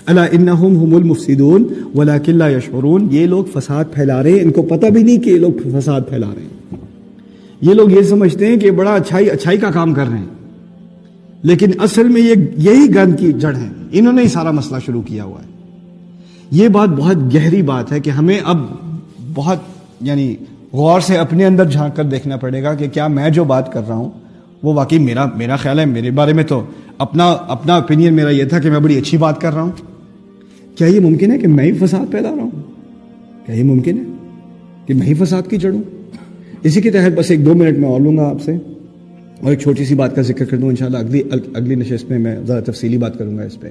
الا انہم هم المفسدون ولکن لا یشعرون. یہ لوگ فساد پھیلا رہے ہیں, ان کو پتہ بھی نہیں کہ یہ لوگ فساد پھیلا رہے ہیں. یہ لوگ یہ سمجھتے ہیں کہ بڑا اچھائی کا کام کر رہے ہیں, لیکن اصل میں یہی گند کی جڑ ہے. انہوں نے ہی سارا مسئلہ شروع کیا ہوا ہے. یہ بات بہت گہری بات ہے کہ ہمیں اب بہت غور سے اپنے اندر جھانک کر دیکھنا پڑے گا کہ کیا میں جو بات کر رہا ہوں وہ واقعی میرا خیال ہے. میرے بارے میں تو اپنا اوپینین میرا یہ تھا کہ میں بڑی اچھی بات کر رہا ہوں. کیا یہ ممکن ہے کہ میں ہی فساد پھیلا رہا ہوں؟ کیا یہ ممکن ہے کہ میں ہی فساد کی جڑ ہوں؟ اسی کے تحت بس 1-2 منٹ میں اور لوں گا آپ سے, اور ایک چھوٹی سی بات کا ذکر کر دوں. انشاءاللہ اگلی نشست میں ذرا تفصیلی بات کروں گا اس پہ.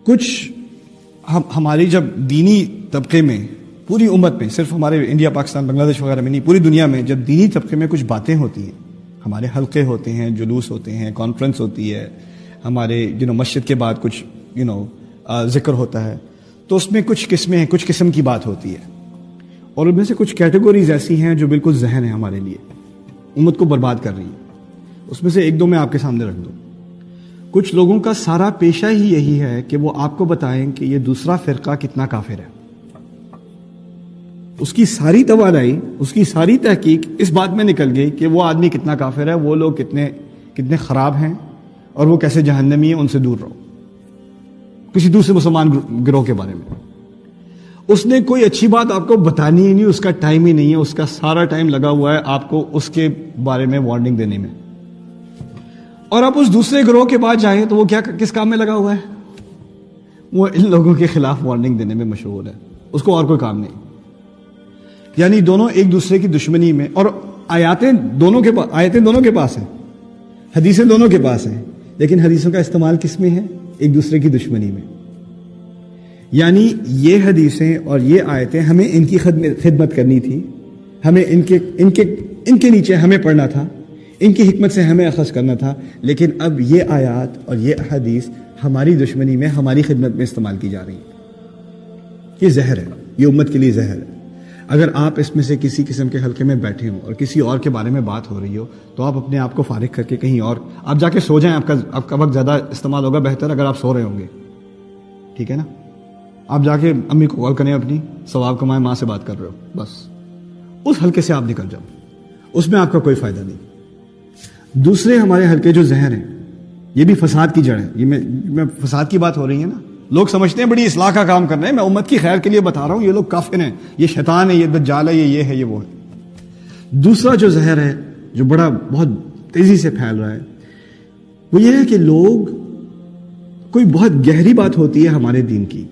کچھ ہماری جب دینی طبقے میں, پوری امت میں, صرف ہمارے انڈیا پاکستان بنگلہ دیش وغیرہ میں نہیں, پوری دنیا میں جب دینی طبقے میں کچھ باتیں ہوتی ہیں, ہمارے حلقے ہوتے ہیں, جلوس ہوتے ہیں, کانفرنس ہوتی ہے, ہمارے مسجد کے بعد کچھ ذکر ہوتا ہے, تو اس میں کچھ قسمیں ہیں, کچھ قسم کی بات ہوتی ہے. اور ان میں سے کچھ کیٹیگوریز ایسی ہیں جو بالکل ذہن ہے ہمارے لیے, امت کو برباد کر رہی ہیں. اس میں سے 1-2 میں آپ کے سامنے رکھ دوں. کچھ لوگوں کا سارا پیشہ ہی یہی ہے کہ وہ آپ کو بتائیں کہ یہ دوسرا فرقہ کتنا کافر ہے. اس کی ساری توانائی, اس کی ساری تحقیق اس بات میں نکل گئی کہ وہ آدمی کتنا کافر ہے, وہ لوگ کتنے خراب ہیں, اور وہ کیسے جہنمی ہیں, ان سے دور رہو. کسی دوسرے مسلمان گروہ کے بارے میں اس نے کوئی اچھی بات آپ کو بتانی ہی نہیں, اس کا ٹائم ہی نہیں ہے, اس کا سارا ٹائم لگا ہوا ہے آپ کو اس کے بارے میں وارننگ دینے میں. اور آپ اس دوسرے گروہ کے بعد جائیں تو وہ کس کام میں لگا ہوا ہے؟ وہ ان لوگوں کے خلاف وارننگ دینے میں مشغول ہے, اس کو اور کوئی کام نہیں. یعنی دونوں ایک دوسرے کی دشمنی میں, اور آیتیں دونوں کے پاس ہیں, حدیثیں دونوں کے پاس ہیں, لیکن حدیثوں کا استعمال کس میں ہے؟ ایک دوسرے کی دشمنی میں. یعنی یہ حدیثیں اور یہ آیتیں ہمیں ان کی خدمت کرنی تھی, ہمیں ان کے نیچے ہمیں پڑھنا تھا, ان کی حکمت سے ہمیں اخذ کرنا تھا. لیکن اب یہ آیات اور یہ حدیث ہماری دشمنی میں, ہماری خدمت میں استعمال کی جا رہی ہیں. یہ زہر ہے, یہ امت کے لیے زہر ہے. اگر آپ اس میں سے کسی قسم کے حلقے میں بیٹھے ہوں اور کسی اور کے بارے میں بات ہو رہی ہو, تو آپ اپنے آپ کو فارغ کر کے کہیں اور آپ جا کے سو جائیں. آپ کا وقت زیادہ استعمال ہوگا, بہتر اگر آپ سو رہے ہوں گے, ٹھیک ہے نا. آپ جا کے امی کو کال کریں, اپنی ثواب کمائیں, ماں سے بات کر رہے ہو, بس اس حلقے سے آپ نکل جاؤ, اس میں آپ کا کوئی فائدہ نہیں. دوسرے ہمارے حلقے جو زہر ہیں, یہ بھی فساد کی جڑ ہے. یہ میں فساد کی بات ہو رہی ہے نا, لوگ سمجھتے ہیں بڑی اصلاح کا کام کر رہے ہیں, میں امت کی خیر کے لیے بتا رہا ہوں, یہ لوگ کافر ہیں, یہ شیطان ہے, یہ دجال ہے, یہ ہے, یہ وہ ہے. دوسرا جو زہر ہے جو بہت تیزی سے پھیل رہا ہے, وہ یہ ہے کہ لوگ, کوئی بہت گہری بات ہوتی ہے ہمارے دین کی,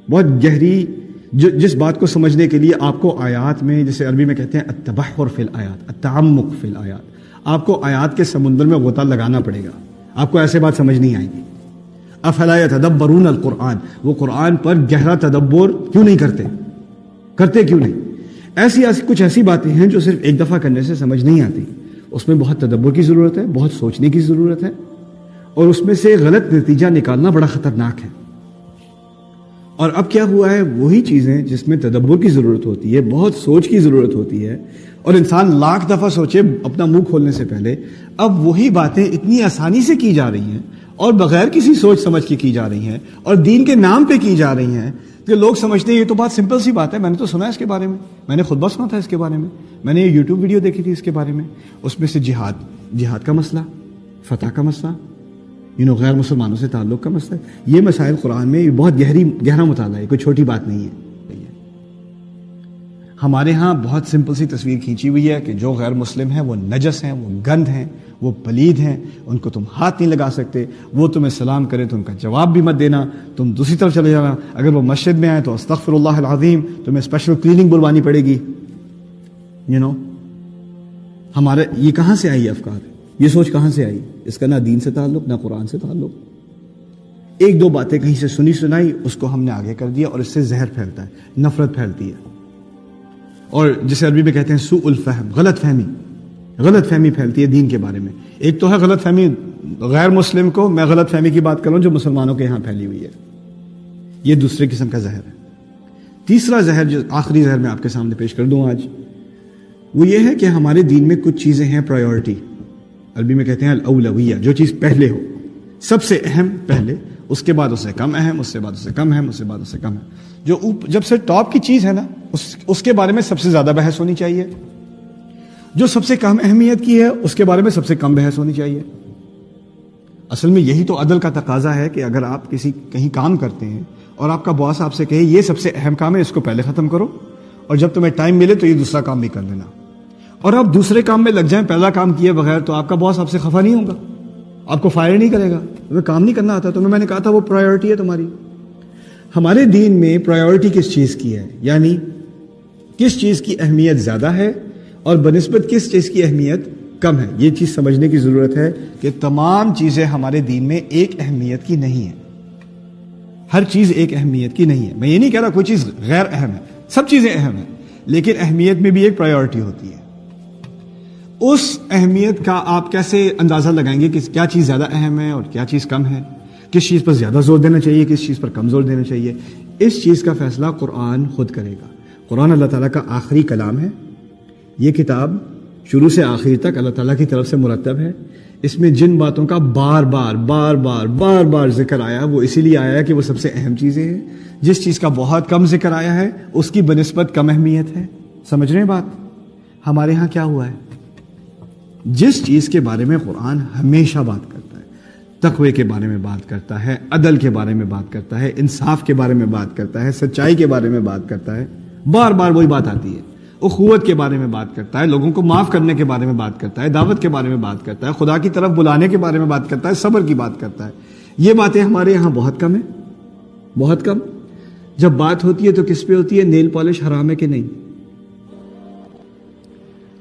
بہت گہری, جس بات کو سمجھنے کے لیے آپ کو آیات میں, جسے عربی میں کہتے ہیں التبحر فی الآیات, التعمق فی الآیات, آپ کو آیات کے سمندر میں غوطہ لگانا پڑے گا, آپ کو ایسے بات سمجھ نہیں آئے گی. افلا یتدبرون القرآن, وہ قرآن پر گہرا تدبر کیوں نہیں کرتے کیوں نہیں؟ ایسی کچھ ایسی باتیں ہیں جو صرف ایک دفعہ کرنے سے سمجھ نہیں آتی, اس میں بہت تدبر کی ضرورت ہے, بہت سوچنے کی ضرورت ہے, اور اس میں سے غلط نتیجہ نکالنا بڑا خطرناک ہے. اور اب کیا ہوا ہے, وہی چیزیں جس میں تدبر کی ضرورت ہوتی ہے, بہت سوچ کی ضرورت ہوتی ہے, اور انسان لاکھ دفعہ سوچے اپنا منہ کھولنے سے پہلے, اب وہی باتیں اتنی آسانی سے کی جا رہی ہیں اور بغیر کسی سوچ سمجھ کے کی جا رہی ہیں, اور دین کے نام پہ کی جا رہی ہیں, کہ لوگ سمجھتے ہیں یہ تو بات سمپل سی بات ہے, میں نے تو سنا ہے اس کے بارے میں, میں نے خطبہ سنا تھا اس کے بارے میں نے یہ یوٹیوب ویڈیو دیکھی تھی اس کے بارے میں, اس میں سے جہاد کا مسئلہ, فتح کا مسئلہ, غیر مسلمانوں سے تعلق کا مسئلہ, یہ مسائل قرآن میں بہت گہرا مطالعہ ہے, کوئی چھوٹی بات نہیں ہے. ہمارے ہاں بہت سمپل سی تصویر کھینچی ہوئی ہے کہ جو غیر مسلم ہیں وہ نجس ہیں, وہ گند ہیں, وہ پلید ہیں, ان کو تم ہاتھ نہیں لگا سکتے, وہ تمہیں سلام کریں تو ان کا جواب بھی مت دینا, تم دوسری طرف چلے جانا, اگر وہ مسجد میں آئے تو استغفر اللہ العظیم, تمہیں اسپیشل کلیننگ بلوانی پڑے گی. ہمارے یہ کہاں سے آئی افکار, یہ سوچ کہاں سے آئی؟ اس کا نہ دین سے تعلق, نہ قرآن سے تعلق. 1-2 باتیں کہیں سے سنائی, اس کو ہم نے آگے کر دیا, اور اس سے زہر پھیلتا ہے, نفرت پھیلتی ہے, اور جسے عربی میں کہتے ہیں سوء الفہم, غلط فہمی پھیلتی ہے دین کے بارے میں. ایک تو ہے غلط فہمی غیر مسلم کو, میں غلط فہمی کی بات کروں جو مسلمانوں کے یہاں پھیلی ہوئی ہے, یہ دوسرے قسم کا زہر ہے. تیسرا زہر, جو آخری زہر میں آپ کے سامنے پیش کر دوں آج, وہ یہ ہے کہ ہمارے دین میں کچھ چیزیں ہیں پرائیورٹی, عربی میں کہتے ہیں الاولویہ, جو چیز پہلے ہو, سب سے اہم پہلے, اس کے بعد اس سے کم اہم، اس سے بعد اس سے کم اہم، اس سے بعد اس سے کم اہم. جو جب سے ٹاپ کی چیز ہے نا اس کے بارے میں سب سے زیادہ بحث ہونی چاہیے. جو سب سے کم اہمیت کی ہے اس کے بارے میں سب سے کم بحث ہونی چاہیے. اصل میں یہی تو عدل کا تقاضا ہے کہ اگر آپ کہیں کام کرتے ہیں اور آپ کا باس آپ سے کہے یہ سب سے اہم کام ہے، اس کو پہلے ختم کرو، اور جب تمہیں ٹائم ملے تو یہ دوسرا کام بھی کر لینا، اور آپ دوسرے کام میں لگ جائیں پہلا کام کیے بغیر، تو آپ کا باس آپ سے خفا نہیں ہوگا، آپ کو فائر نہیں کرے گا. تمہیں کام نہیں کرنا آتا، تمہیں میں نے کہا تھا وہ پرائیورٹی ہے تمہاری. ہمارے دین میں پرائیورٹی کس چیز کی ہے، یعنی کس چیز کی اہمیت زیادہ ہے اور بنسبت کس چیز کی اہمیت کم ہے. یہ چیز سمجھنے کی ضرورت ہے کہ تمام چیزیں ہمارے دین میں ایک اہمیت کی نہیں ہے. ہر چیز ایک اہمیت کی نہیں ہے. میں یہ نہیں کہہ رہا کوئی چیز غیر اہم ہے، سب چیزیں اہم ہیں، لیکن اہمیت میں بھی ایک پرائیورٹی ہوتی ہے. اس اہمیت کا آپ کیسے اندازہ لگائیں گے کہ کیا چیز زیادہ اہم ہے اور کیا چیز کم ہے، کس چیز پر زیادہ زور دینا چاہیے، کس چیز پر کم زور دینا چاہیے. اس چیز کا فیصلہ قرآن خود کرے گا. قرآن اللہ تعالیٰ کا آخری کلام ہے. یہ کتاب شروع سے آخر تک اللہ تعالیٰ کی طرف سے مرتب ہے. اس میں جن باتوں کا بار بار ذکر آیا وہ اسی لیے آیا ہے کہ وہ سب سے اہم چیزیں ہیں. جس چیز کا بہت کم ذکر آیا ہے اس کی بنسبت کم اہمیت ہے. سمجھ رہے ہیں بات؟ ہمارے ہاں کیا ہوا ہے، جس چیز کے بارے میں قرآن ہمیشہ بات کرتا ہے، تقوی کے بارے میں بات کرتا ہے، عدل کے بارے میں بات کرتا ہے، انصاف کے بارے میں بات کرتا ہے، سچائی کے بارے میں بات کرتا ہے، بار بار وہی بات آتی ہے. اخوت کے بارے میں بات کرتا ہے، لوگوں کو معاف کرنے کے بارے میں بات کرتا ہے، دعوت کے بارے میں بات کرتا ہے، خدا کی طرف بلانے کے بارے میں بات کرتا ہے، صبر کی بات کرتا ہے. یہ باتیں ہمارے یہاں بہت کم ہیں، بہت کم. جب بات ہوتی ہے تو کس پہ ہوتی ہے؟ نیل پالش حرام ہے کہ نہیں،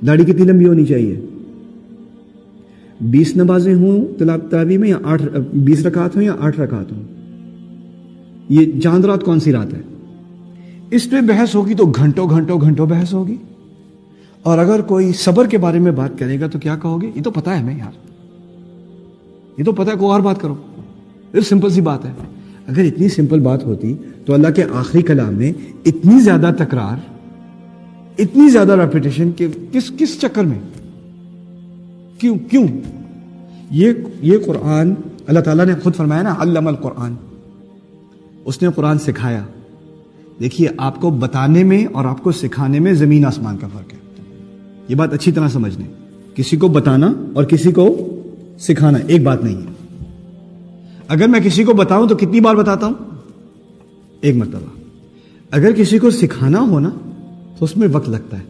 داڑھی کتنی لمبی ہونی چاہیے، 20 نمازیں ہوں تراویح میں یا 20 رکعت ہوں یا 8 رکعت ہوں، یہ چاند رات کون سی رات ہے، اس پہ بحث ہوگی تو گھنٹوں بحث ہوگی. اور اگر کوئی صبر کے بارے میں بات کرے گا تو کیا کہو گے؟ یہ تو پتہ ہے ہمیں یار، یہ تو پتہ ہے، کوئی اور بات کرو. یہ سمپل سی بات ہے. اگر اتنی سمپل بات ہوتی تو اللہ کے آخری کلام میں اتنی زیادہ تکرار، اتنی زیادہ ریپیٹیشن کہ کس چکر میں، کیوں؟ یہ قرآن اللہ تعالیٰ نے خود فرمایا نا، علم القرآن، اس نے قرآن سکھایا. دیکھیے آپ کو بتانے میں اور آپ کو سکھانے میں زمین آسمان کا فرق ہے. یہ بات اچھی طرح سمجھ لیں. کسی کو بتانا اور کسی کو سکھانا ایک بات نہیں ہے. اگر میں کسی کو بتاؤں تو کتنی بار بتاتا ہوں؟ ایک مرتبہ. اگر کسی کو سکھانا ہو نا تو اس میں وقت لگتا ہے.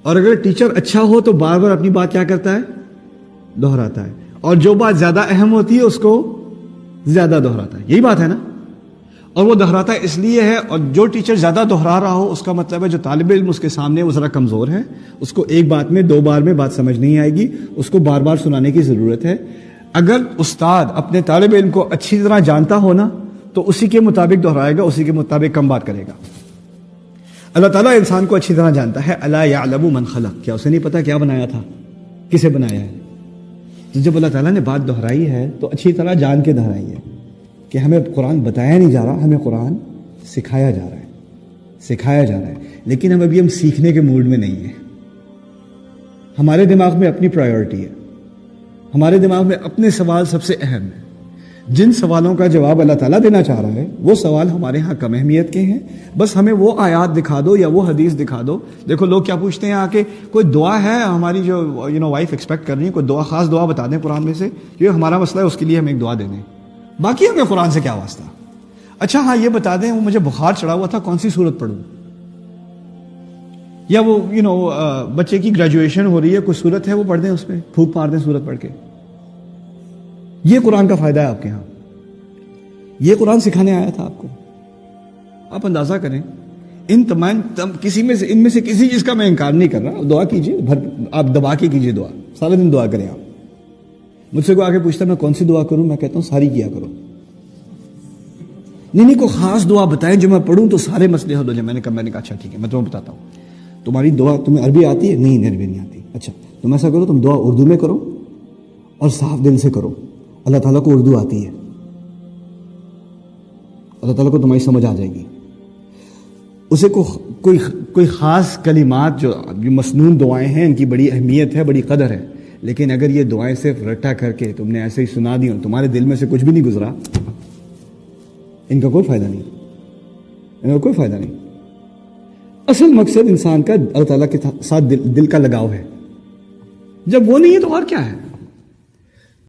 اور اگر ٹیچر اچھا ہو تو بار بار اپنی بات کیا کرتا ہے؟ دہراتا ہے. اور جو بات زیادہ اہم ہوتی ہے اس کو زیادہ دہراتا ہے. یہی بات ہے نا. اور وہ دہراتا اس لیے ہے، اور جو ٹیچر زیادہ دہرا رہا ہو اس کا مطلب ہے جو طالب علم اس کے سامنے وہ ذرا کمزور ہے، اس کو ایک بات میں 2 بار میں بات سمجھ نہیں آئے گی، اس کو بار بار سنانے کی ضرورت ہے. اگر استاد اپنے طالب علم کو اچھی طرح جانتا ہو نا تو اسی کے مطابق دہرائے گا، اسی کے مطابق کم بات کرے گا. اللہ تعالیٰ انسان کو اچھی طرح جانتا ہے. الا یعلم من خلق، کیا اسے نہیں پتا کیا بنایا تھا، کسے بنایا ہے؟ تو جب اللہ تعالیٰ نے بات دہرائی ہے تو اچھی طرح جان کے دہرائی ہے کہ ہمیں قرآن بتایا نہیں جا رہا، ہمیں قرآن سکھایا جا رہا ہے. لیکن ہم سیکھنے کے موڈ میں نہیں ہیں. ہمارے دماغ میں اپنی پرائیورٹی ہے، ہمارے دماغ میں اپنے سوال سب سے اہم ہیں. جن سوالوں کا جواب اللہ تعالیٰ دینا چاہ رہا ہے وہ سوال ہمارے ہاں کم اہمیت کے ہیں. بس ہمیں وہ آیات دکھا دو یا وہ حدیث دکھا دو. دیکھو لوگ کیا پوچھتے ہیں آ کے، کوئی دعا ہے ہماری جو وائف ایکسپیکٹ کر رہی ہے، کوئی دعا، خاص دعا بتا دیں قرآن میں سے، یہ ہمارا مسئلہ ہے اس کے لیے ہم ایک دعا دے دیں. باقی ہمیں قرآن سے کیا واسطہ. اچھا ہاں یہ بتا دیں وہ مجھے بخار چڑھا ہوا تھا کون سی سورت پڑھوں، یا وہ بچے کی گریجویشن ہو رہی ہے کوئی سورت ہے وہ پڑھ دیں، اس پہ پھونک مار دیں سورت پڑھ کے. یہ قرآن کا فائدہ ہے آپ کے ہاں. یہ قرآن سکھانے آیا تھا آپ کو. آپ اندازہ کریں ان ان میں سے کسی چیز کا میں انکار نہیں کر رہا. دعا کیجئے، آپ دبا کے کیجئے دعا، سارے دن دعا کریں. آپ مجھ سے کوئی آگے پوچھتا میں کون سی دعا کروں، میں کہتا ہوں ساری کیا کرو. نہیں کوئی خاص دعا بتائیں جو میں پڑھوں تو سارے مسئلے حل ہو جائیں. میں نے کہا اچھا ٹھیک ہے میں تمہیں بتاتا ہوں. تمہاری دعا، تمہیں عربی آتی ہے؟ نہیں عربی نہیں آتی. اچھا تم ایسا کرو، تم دعا اردو میں کرو اور صاف دل سے کرو. اللہ تعالیٰ کو اردو آتی ہے، اللہ تعالیٰ کو تمہاری سمجھ آ جائے گی. اسے کوئی خاص کلمات جو مسنون دعائیں ہیں ان کی بڑی اہمیت ہے، بڑی قدر ہے. لیکن اگر یہ دعائیں صرف رٹا کر کے تم نے ایسے ہی سنا دی اور تمہارے دل میں سے کچھ بھی نہیں گزرا ان کا کوئی فائدہ نہیں، ان کا کوئی فائدہ نہیں۔ اصل مقصد انسان کا اللہ تعالیٰ کے ساتھ دل کا لگاؤ ہے، جب وہ نہیں ہے تو اور کیا ہے؟